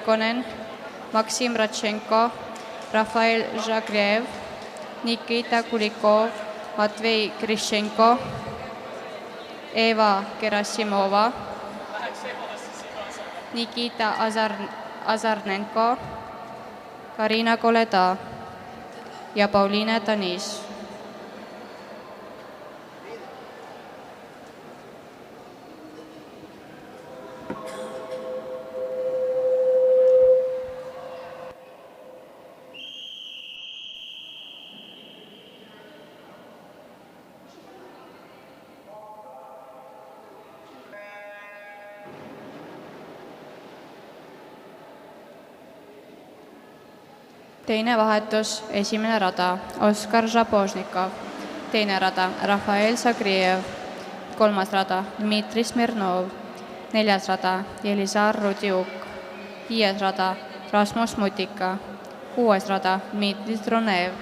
Kekkonen, Maksim Radchenko, Rafael Zhagrev, Nikita Kulikov, Matvei Grishenko, Eva Gerasimova, Nikita Azarnenko, Karina Koleda ja Pauliine Tanis. Teine vahetus, esimene rada, Oskar Žabožnikov. Teine rada, Rafael Zagriev. Kolmas rada, Dmitri Smirnov. Neljas rada, Jelisar Rudiuk. Viies rada, Rasmus Mutika. Kuues rada, Dmitri Tronev.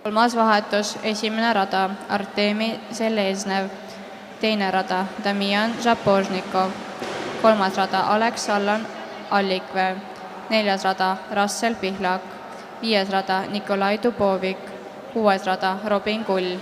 Kolmas vahetus, esimene rada, Artemi Seleznev. Teine rada, Damian Žabožnikov. Kolmas rada, Aleks-Allan Allikvee. Neljas rada, Rassel Pihlak. Viies rada, Nikolai Dubovik. Kuues rada, Robin Kull.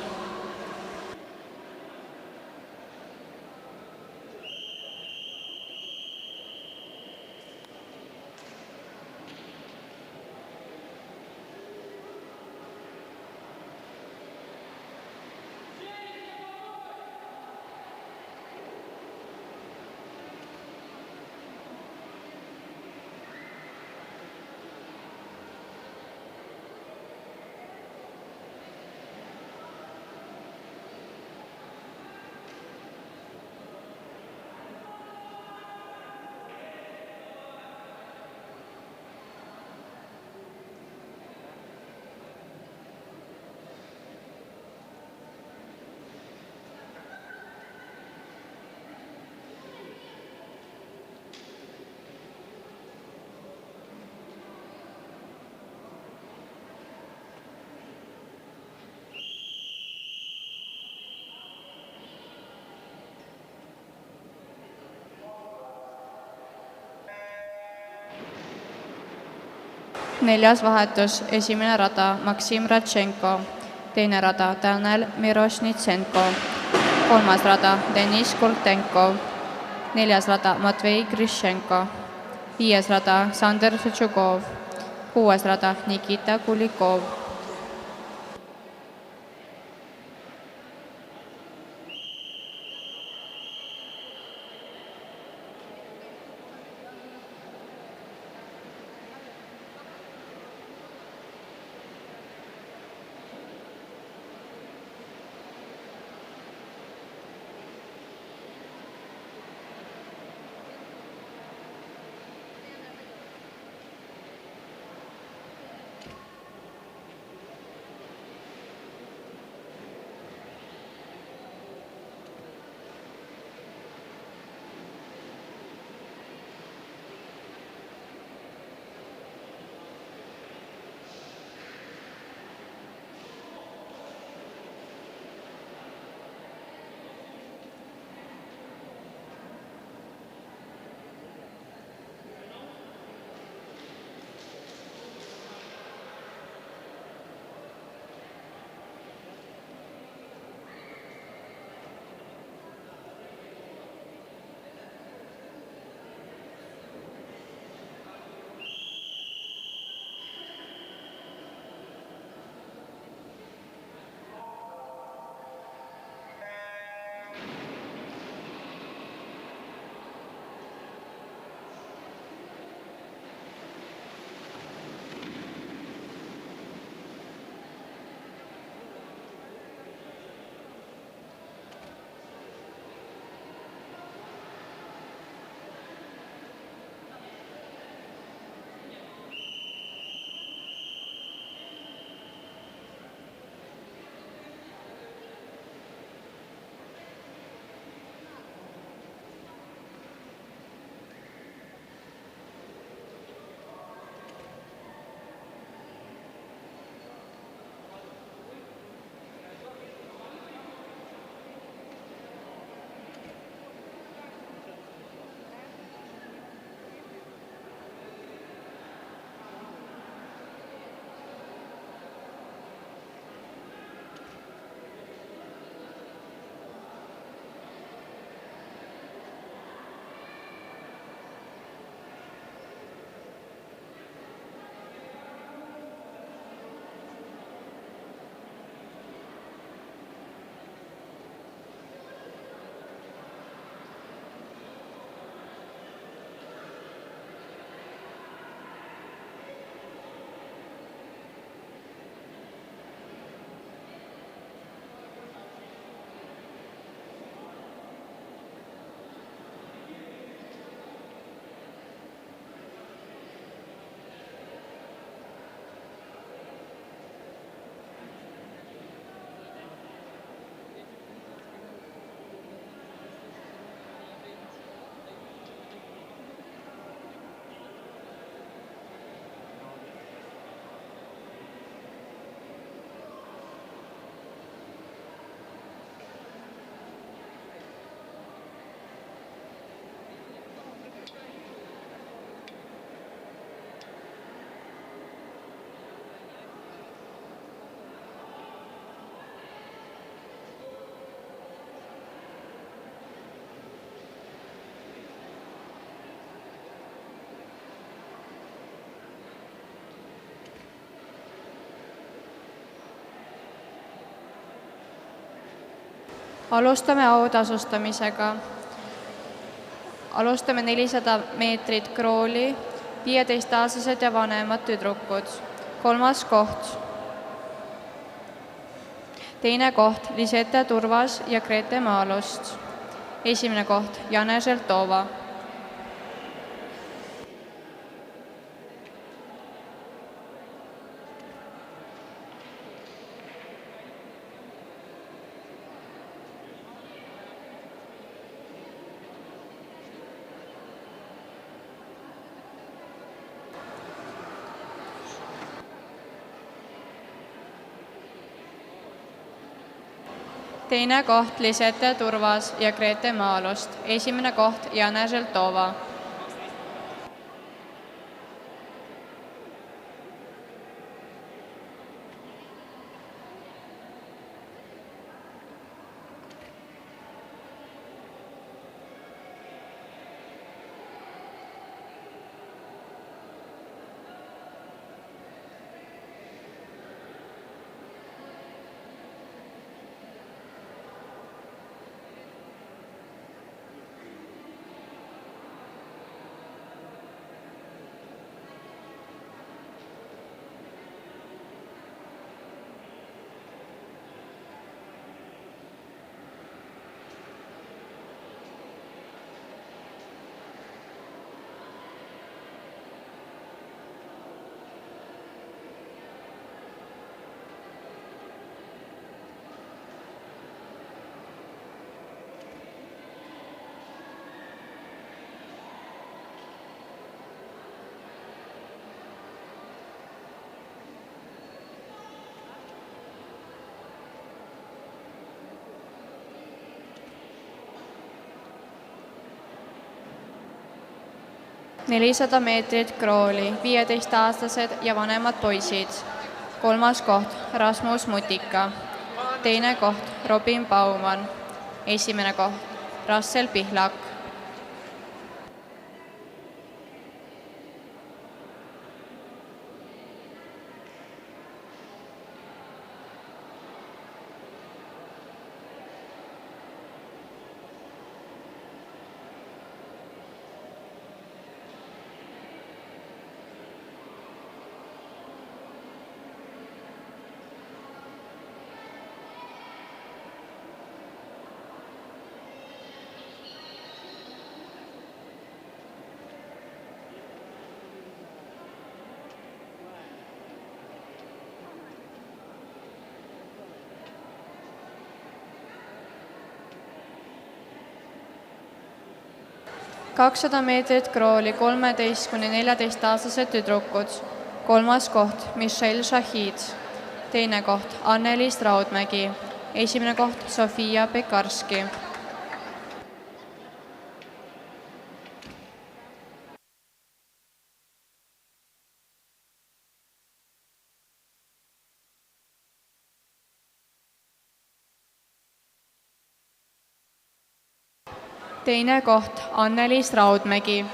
Neljas vahetus, esimene rada, Maksim Radchenko. Teine rada, Tanel Mirošnitsenko. Kolmas rada, Deniss Kultenkov. Neljas rada, Matvei Grishenko. Viies rada, Sander Sutšukov. Kuues rada, Nikita Kulikov. alustame autasustamisega. Alustame 400 meetrit krooli, 15-aastased ja vanemad tüdrukud. 3. koht. Teine koht Lisette Turvas ja Grete Maalust. 1. koht Jane Želtova. Teine koht Lisette Turvas ja Grete Maalust. 1. koht Jane Želtova. – 400 meetrit krooli, 15-aastased ja vanemad poisid. 3. koht Rasmus Mutika. 2. koht Robin Baumann. 1. koht Rassel Pihlak. – 200 meetrit krooli, 13–14-aastased tüdrukud. 3. koht Michelle Shahid. 2. koht Anneliis Raudmägi. 1. koht Sofia Pekarski. Teine koht Anneliis Raudmägi.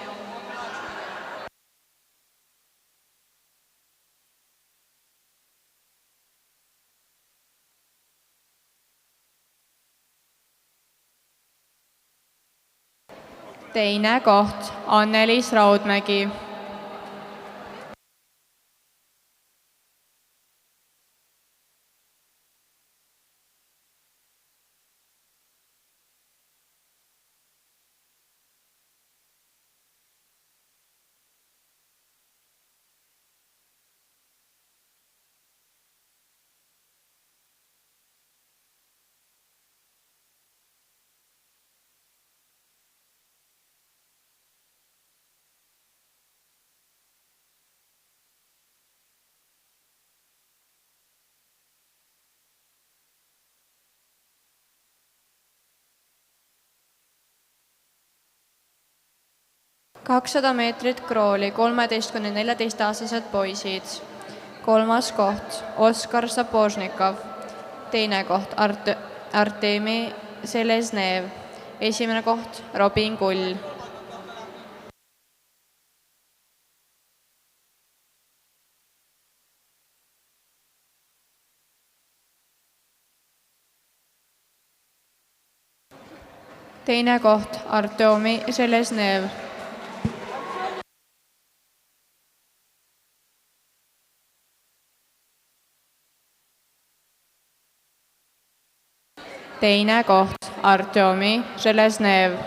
Teine koht Anneliis Raudmägi. – 200 meetrit krooli, 13–14-aastased poisid. 3. koht Oskar Sapožnikov. 2. koht Artemi Seleznev. 1. koht Robin Kull. teine koht Artjomi Železnev, teine koht Artjomi Železnev,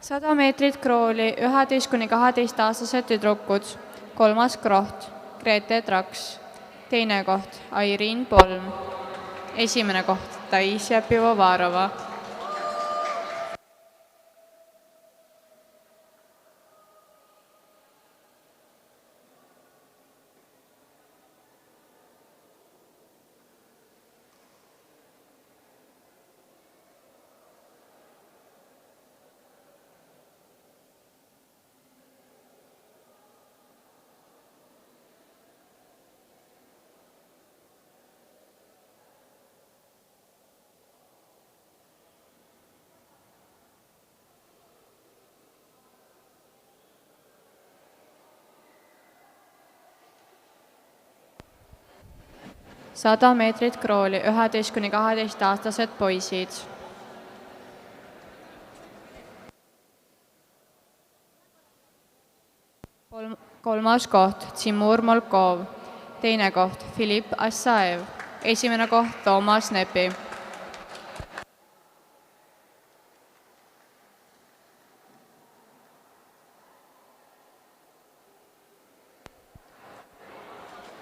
sada meetrit krooli 11–12-aastased tüdrukud, kolmas koht Grete Traks, teine koht Airiin Polm, esimene koht Taisia Pivovarova. Sada meetrit krooli 11–12-aastased poisid. Kolmas koht Timur Molkov, teine koht Filip Assaev, esimene koht Toomas Nepi.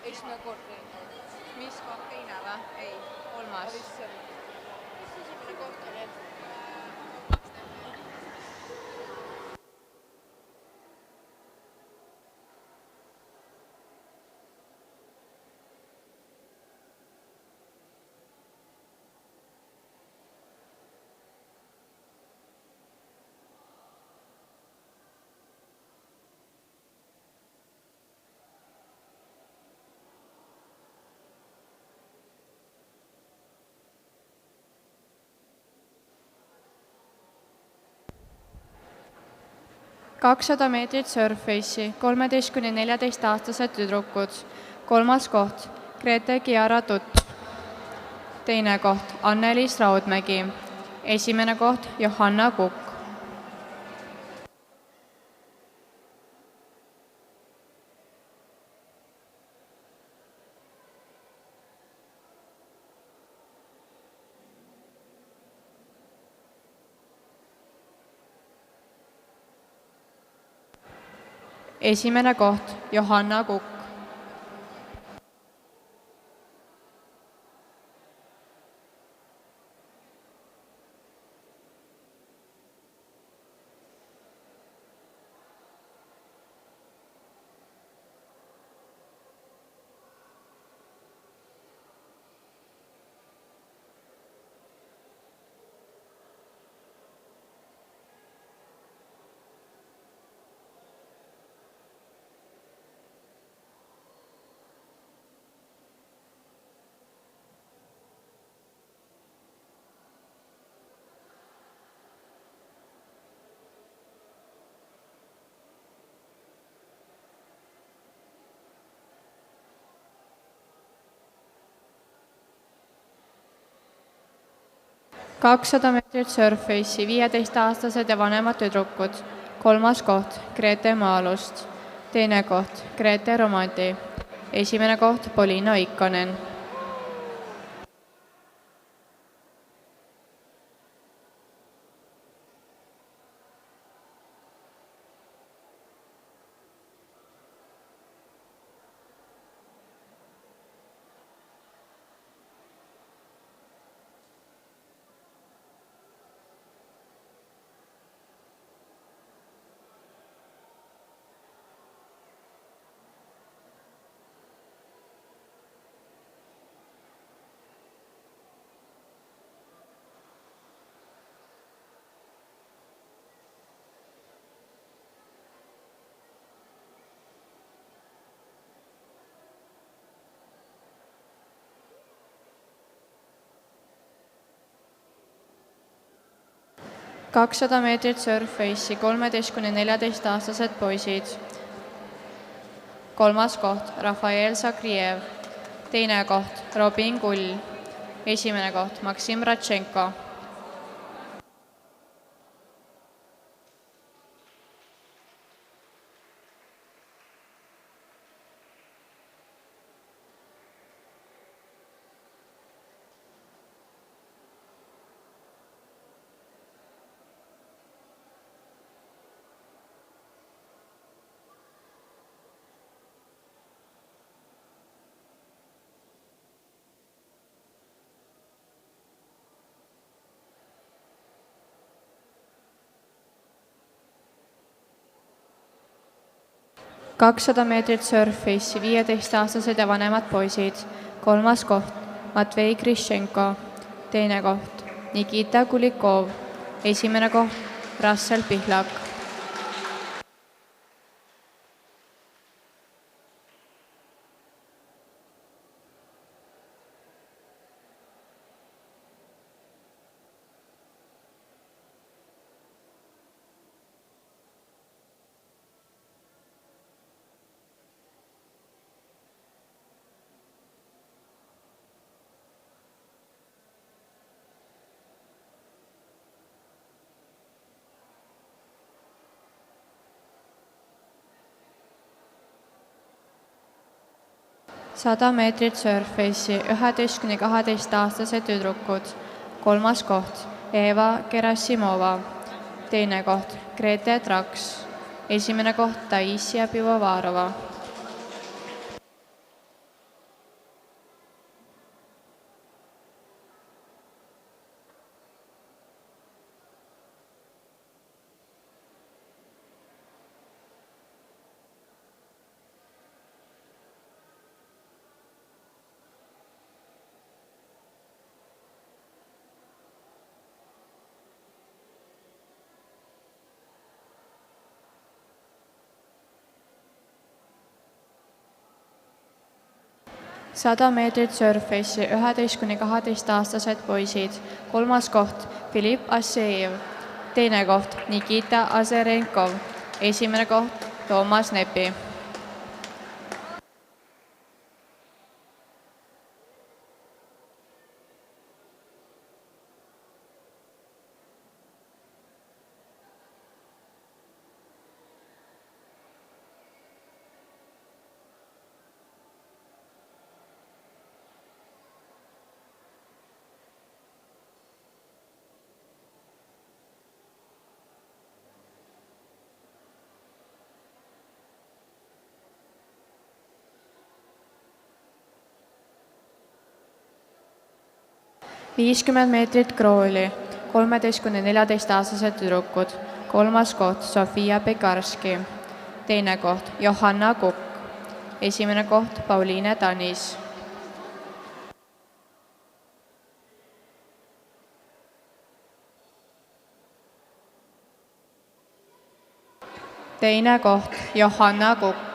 Esimene kord, mis koht teine või? Ei, kolmas. Esimene koht oli. Kakssada meetrit surface'i 13–14-aastased tüdrukud, kolmas koht Grete Kiara Tutt, teine koht Anneliis Raudmägi, esimene koht Johanna Kukk. Esimene koht Johanna Kukk. Kakssada meetrit surface'i 15-aastased ja vanemad tüdrukud, kolmas koht Grete Maalust, teine koht Grete Romandi, esimene koht Poliina Ikkonen. Kakssada meetrit Surface'i 13–14-aastased poisid. Kolmas koht Rafael Zagriev, teine koht Robin Kull, esimene koht Maksim Radchenko. Kakssada meetrit Surface'i 15-aastased ja vanemad poisid. Kolmas koht Matvei Grishenko, teine koht Nikita Kulikov, esimene koht Russell Pihlak. Sada meetrit Surface'i 11–12-aastased tüdrukud. Kolmas koht Eva Gerasimova, teine koht Grete Traks, esimene koht Taissia Pivovarova. Sada meetrit Surface'i 11–12-aastased poisid. Kolmas koht Filip Assejev, teine koht Nikita Azerenkov, esimene koht Toomas Nepi. Viiskümmend meetrit krooli, 13–14-aastased tüdrukud. Kolmas koht Sofia Pekarski, teine koht Johanna Kukk, esimene koht Pauliine Tanis. Teine koht Johanna Kukk.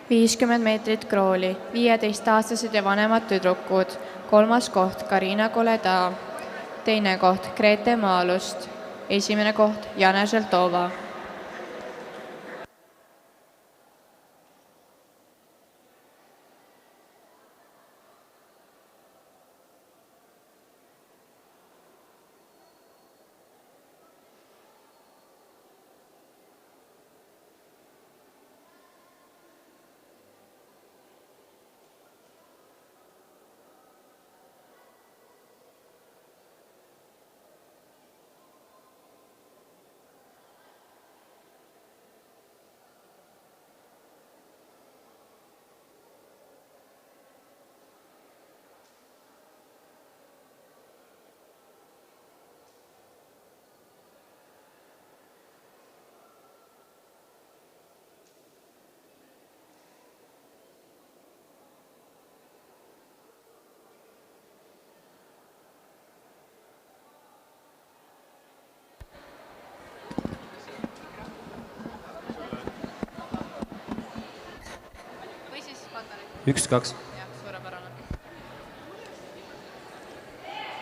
50 meetrit krooli, 15-aastased ja vanemad tüdrukud. 3. koht Karina Koleda, 2. koht Grete Maalust, 1. koht Jana Želtova. Üks, kaks.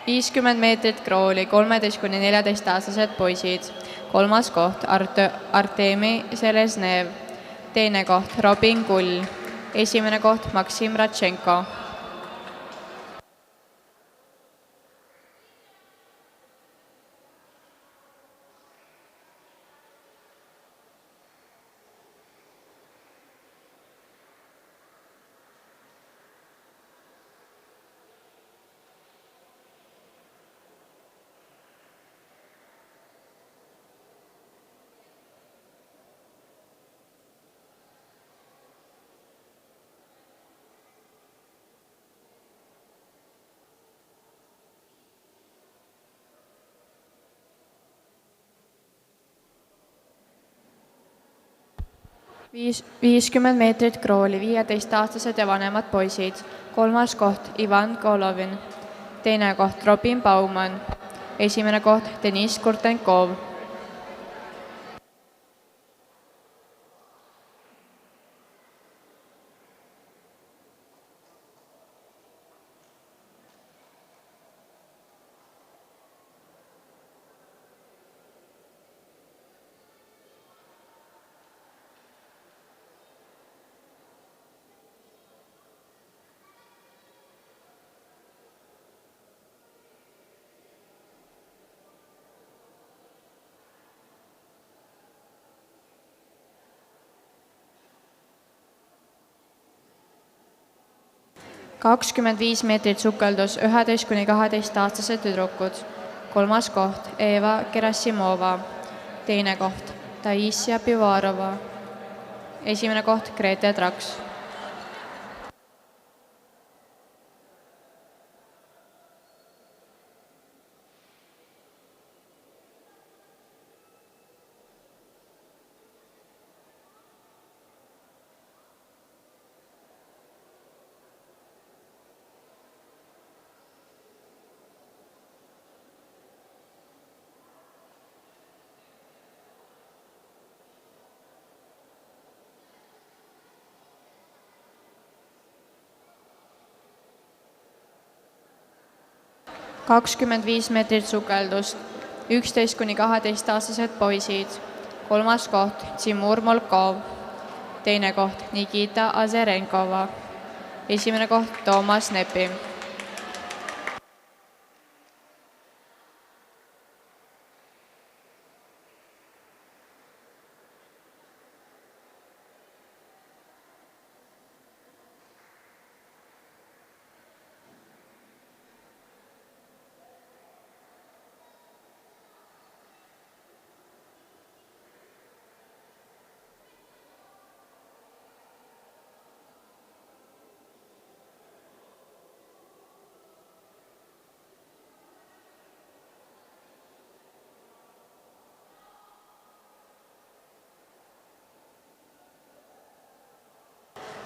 50 meetrit krooli, 13–14-aastased poisid. 3. koht Artemi Selesnev, 2. koht Robin Kull, 1. koht Maksim Ratšenko. Viis 50 meetrit krooli, 15-aastased ja vanemad poisid. 3. koht Ivan Golovin, 2. koht Robin Baumann, 1. koht Deniss Kurtenkov. Kakskümmend 5 meetrit sukeldus 11–12-aastased tüdrukud. 3. koht Eva Gerassimova, 2. koht Taissia Pivarova, 1. koht Grete Traks. Kakskümmend 5 meetrit sukeldust, 11–12-aastased poisid. 3. koht Timur Molkov, 2. koht Nikita Azerenkova, 1. koht Toomas Nepi.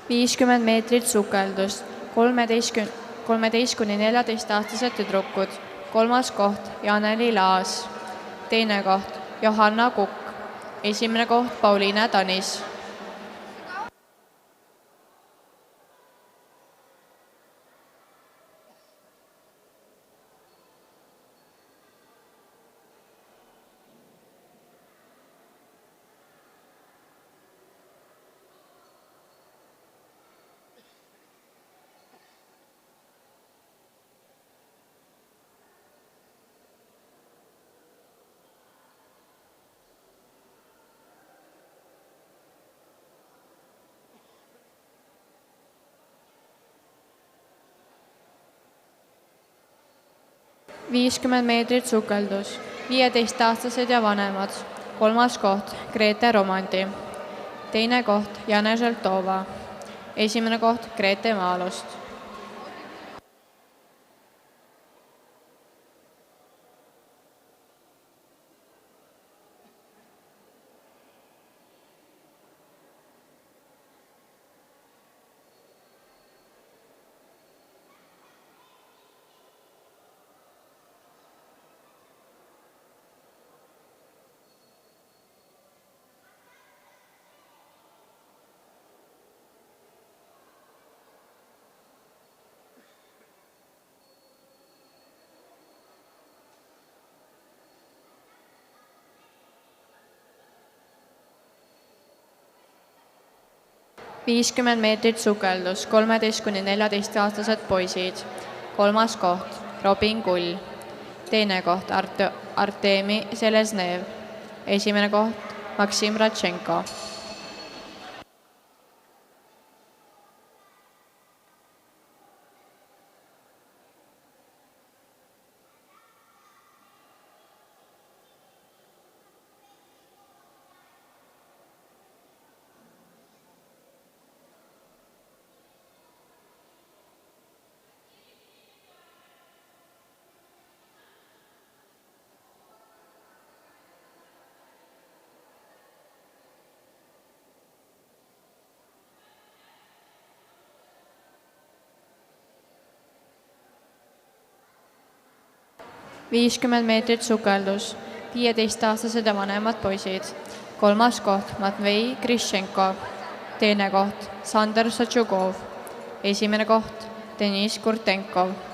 Viiskümmend meetrit sukeldust, 13–14-aastased tüdrukud. 3. koht Janeli Laas, 2. koht Johanna Kukk, 1. koht Pauliina Tanis. 50 meetrit sukeldus, 15-aastased ja vanemad. 3. koht Grete Romandi. 2. koht Jane Želtova. 1. koht Grete Maalust. Viiskümmend meetrit sukeldus, 13–14-aastased poisid. 3. koht Robin Kull. 2. koht Artemi Seleznev. 1. koht Maksim Radchenko. Viiskümmend meetrit sukeldus, 15-aastased ja vanemad poisid. 3. koht Matvei Grishchenko. 2. koht Sander Sotšukov. 1. koht Deniss Kurtenkov.